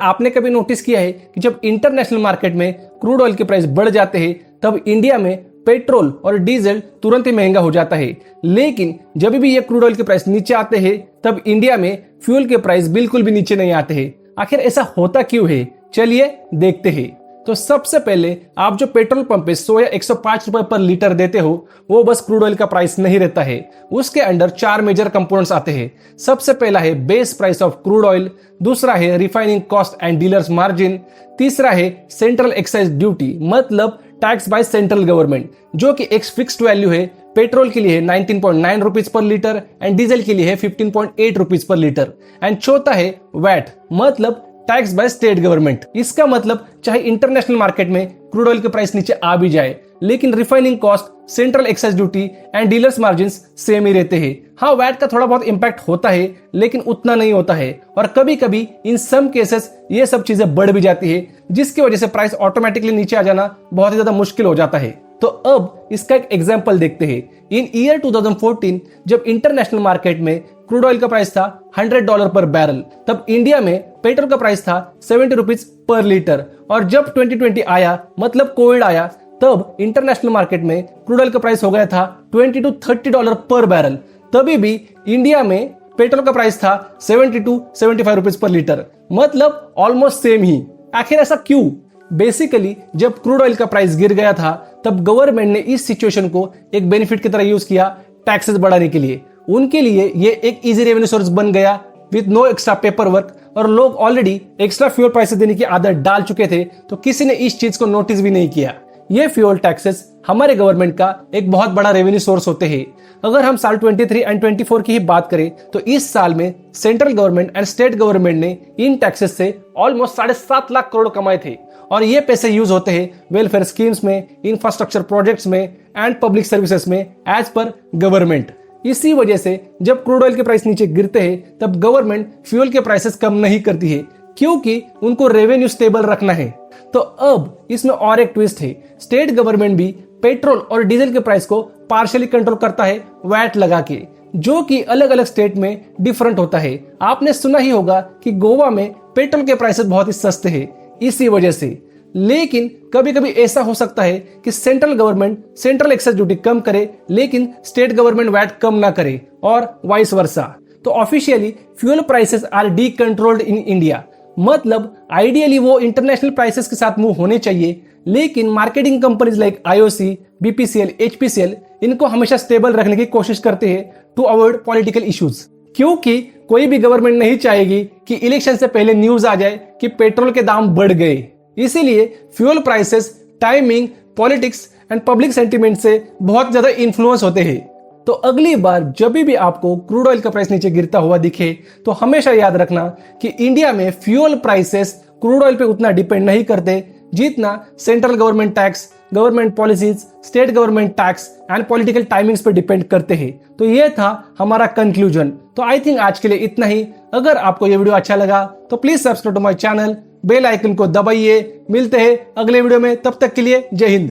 आपने कभी नोटिस किया है कि जब इंटरनेशनल मार्केट में क्रूड ऑयल के प्राइस बढ़ जाते हैं तब इंडिया में पेट्रोल और डीजल तुरंत ही महंगा हो जाता है, लेकिन जब भी ये क्रूड ऑयल के प्राइस नीचे आते हैं तब इंडिया में फ्यूल के प्राइस बिल्कुल भी नीचे नहीं आते हैं। आखिर ऐसा होता क्यों है, चलिए देखते हैं। तो सबसे पहले आप जो पेट्रोल पंप पे 100 या 105 रुपए पर लीटर देते हो वो बस क्रूड ऑयल का प्राइस नहीं रहता है। उसके अंदर 4 मेजर कंपोनेंट्स आते हैं। सबसे पहला है base price of crude oil, दूसरा है refining cost and dealers margin, तीसरा है सेंट्रल एक्साइज ड्यूटी मतलब टैक्स बाय सेंट्रल गवर्नमेंट जो कि एक फिक्स्ड वैल्यू है। पेट्रोल के लिए है 19.9 rupees per litre and diesel के लिए है 15.8 रुपीज पर लीटर। एंड चौथा है वैट मतलब टैक्स बाय स्टेट गवर्नमेंट। इसका मतलब चाहे इंटरनेशनल मार्केट में क्रूड ऑयल के प्राइस नीचे आ भी जाए लेकिन refining cost, central excise duty and dealers margin same ही रहते हैं। हाँ, वैट का थोड़ा बहुत इंपैक्ट होता है लेकिन उतना नहीं होता है और कभी कभी इन सम केसेस ये सब चीजें बढ़ भी जाती है जिसकी वजह से प्राइस ऑटोमेटिकली नीचे आ जाना बहुत ही ज्यादा मुश्किल हो जाता है। तो अब इसका एक एग्जांपल देखते हैं। इन ईयर 2014 जब इंटरनेशनल मार्केट में क्रूड ऑयल का प्राइस था $100 पर बैरल, तब इंडिया में पेट्रोल का प्राइस था 70 रुपीज पर लीटर। और जब 2020 आया मतलब कोविड आया तब इंटरनेशनल मार्केट में क्रूड ऑयल का प्राइस हो गया था $20 to $30 पर बैरल। तभी भी इंडिया में पेट्रोल का प्राइस था 70 to 75 रुपीज पर लीटर, मतलब ऑलमोस्ट सेम ही। आखिर ऐसा क्यों? बेसिकली जब क्रूड ऑयल का प्राइस गिर गया था तब गवर्नमेंट ने इस सिचुएशन को एक बेनिफिट की तरह यूज किया टैक्सेस बढ़ाने के लिए। उनके लिए ये एक इजी रेवेन्यू सोर्स बन गया with no extra paper work और लोग ऑलरेडी एक्स्ट्रा फ्यूल प्राइसेस देने की आदत डाल चुके थे तो किसी ने इस चीज को नोटिस भी नहीं किया। ये फ्यूल टैक्सेस हमारे गवर्नमेंट का एक बहुत बड़ा रेवेन्यू सोर्स होते हैं। अगर हम साल 23 एंड 24 की ही बात करें तो इस साल में central government and state government ने इन टैक्सेस से ऑलमोस्ट 7.5 लाख करोड़ कमाए थे और ये पैसे यूज होते हैं वेलफेयर स्कीम्स में, इंफ्रास्ट्रक्चर प्रोजेक्ट्स में एंड पब्लिक सर्विसेज में एज पर गवर्नमेंट। इसी वजह से जब क्रूड ऑयल के प्राइस नीचे गिरते हैं तब गवर्नमेंट फ्यूल के प्राइसेस कम नहीं करती है क्योंकि उनको रेवेन्यू स्टेबल रखना है। तो अब इसमें और एक ट्विस्ट है, स्टेट गवर्नमेंट भी पेट्रोल और डीजल के प्राइस को पार्शियली कंट्रोल करता है वैट लगा के, जो कि अलग अलग स्टेट में डिफरेंट होता है। आपने सुना ही होगा कि गोवा में पेट्रोल के प्राइसेस बहुत ही सस्ते हैं इसी वजह से। लेकिन कभी कभी ऐसा हो सकता है कि central government central excise duty कम करे लेकिन स्टेट गवर्नमेंट वैट कम ना करे और वाइस वर्सा। तो officially fuel prices R D controlled in India, मतलब आइडियली वो इंटरनेशनल प्राइसेस के साथ मूव होने चाहिए लेकिन marketing companies like IOC, BPCL, HPCL इनको हमेशा स्टेबल रखने की कोशिश करते हैं टू अवॉइड पॉलिटिकल इश्यूज, क्योंकि कोई भी गवर्नमेंट नहीं चाहेगी कि इलेक्शन से पहले न्यूज आ जाए कि पेट्रोल के दाम बढ़ गए। इसीलिए fuel prices, timing, politics and public sentiment से बहुत ज्यादा इन्फ्लुएंस होते हैं। तो अगली बार जब भी आपको क्रूड ऑयल का प्राइस नीचे गिरता हुआ दिखे तो हमेशा याद रखना कि इंडिया में फ्यूल प्राइसेस क्रूड ऑयल पे उतना डिपेंड नहीं करते जितना central government tax, government policies, state government tax and political timings पे डिपेंड करते हैं। तो ये था हमारा कंक्लूजन। तो आई थिंक आज के लिए इतना ही। अगर आपको ये वीडियो अच्छा लगा तो please subscribe to my channel, bell icon को दबाइए। मिलते हैं अगले वीडियो में, तब तक के लिए जय हिंद।